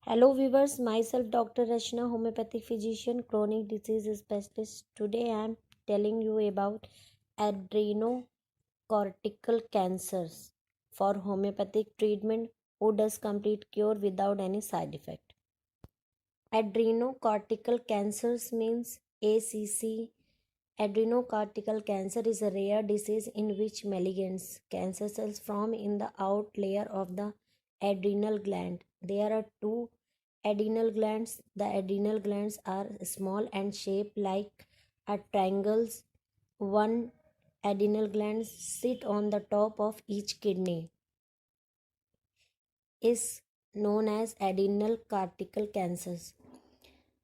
Hello viewers, myself Dr. Rachna, homeopathic physician, chronic disease specialist. Today I am telling you about adrenocortical cancers for homeopathic treatment who does complete cure without any side effect. Adrenocortical cancers means ACC. Adrenocortical cancer is a rare disease in which malignant cancer cells form in the out layer of the adrenal gland. There are two adrenal glands. The adrenal glands are small and shaped like a triangles. One adrenal gland sit on the top of each kidney is known as adrenal cortical cancers.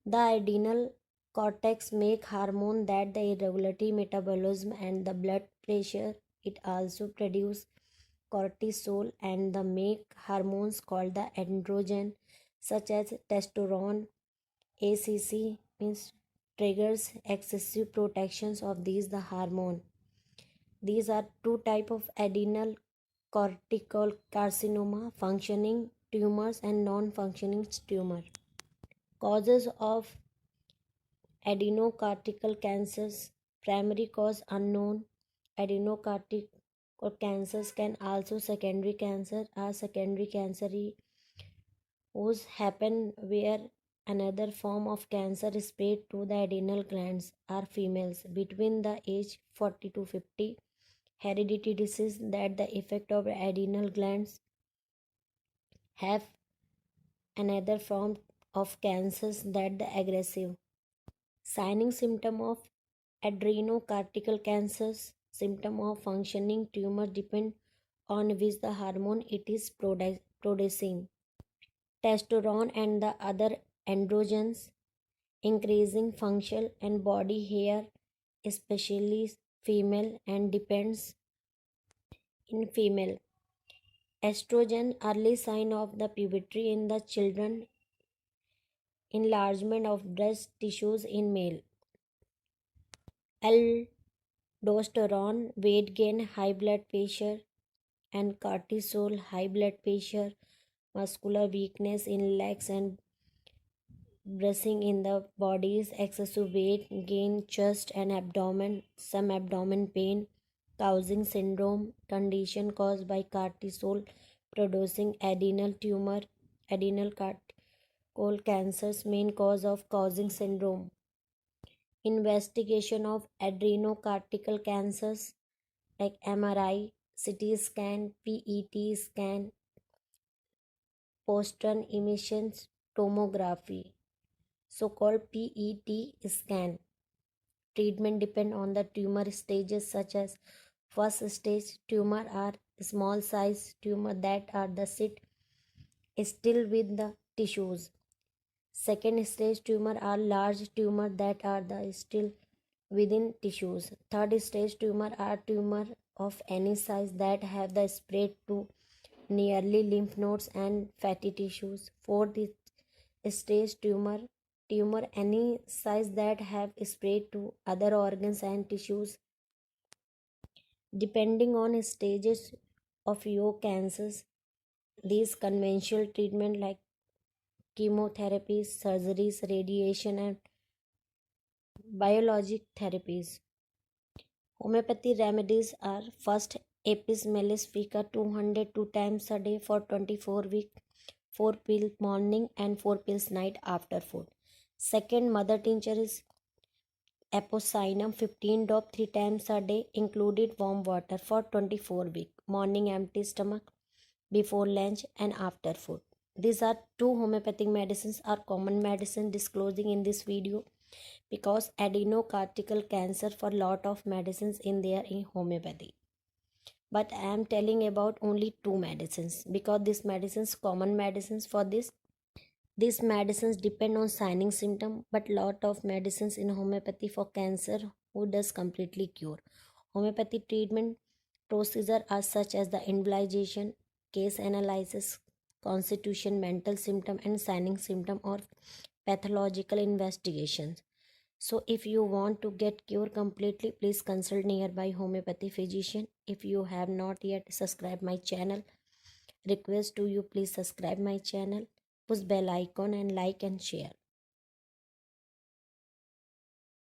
The adrenal cortex make hormone that the irregularity metabolism and the blood pressure. It also produce cortisol and the make hormones called the androgen such as testosterone. ACC means triggers excessive protections of these the hormone. These are two type of adrenal cortical carcinoma: functioning tumors and non-functioning tumor. Causes of adenocortical cancers. Primary cause unknown. Adenocortical cancers can also secondary cancer or secondary cancer whose happen where another form of cancer is spread to the adrenal glands are females between the age 40 to 50. Hereditary disease that the effect of adrenal glands have another form of cancers that the aggressive. Signing symptom of adrenocortical cancers. Symptom of functioning tumor depend on which the hormone it is producing. Testosterone and the other androgens, increasing function and body hair, especially female, and depends in female. Estrogen, early sign of the puberty in the children, enlargement of breast tissues in male. Aldosterone, weight gain, high blood pressure, and cortisol, high blood pressure, muscular weakness in legs and bruising in the body's excessive weight gain, chest and abdomen, some abdomen pain, causing syndrome, condition caused by cortisol producing adrenal tumor, adrenal cortical cancers, main cause of causing syndrome. Investigation of adrenocortical cancers like MRI, CT scan, PET scan, positron emission tomography, so-called PET scan. Treatment depend on the tumor stages such as first stage tumor are small size tumor that are the sit still with the tissues. Second stage tumor are large tumor that are the still within tissues. Third stage tumor are tumor of any size that have the spread to nearly lymph nodes and fatty tissues. Fourth stage tumor any size that have spread to other organs and tissues. Depending on stages of your cancers, these conventional treatment like chemotherapies, surgeries, radiation, and biologic therapies. Homeopathy remedies are: first, Apis mellifica 200 2 times a day for 24 weeks, 4 pills morning and 4 pills night after food. Second, mother tincture is Apocyinum 15 drop 3 times a day, included warm water for 24 weeks, morning empty stomach, before lunch and after food. These are two homeopathic medicines are common medicine disclosing in this video because adenocortical cancer for lot of medicines in there in homeopathy. But I am telling about only two medicines because these medicines common medicines for this. These medicines depend on signing symptom, but lot of medicines in homeopathy for cancer who does completely cure. Homeopathy treatment procedure are such as the embolization, case analysis, constitution, mental symptom, and signing symptom or pathological investigations. So if you want to get cure completely, please consult nearby homeopathy physician. If you have not yet subscribed my channel, request to you please subscribe my channel push bell icon and like and share.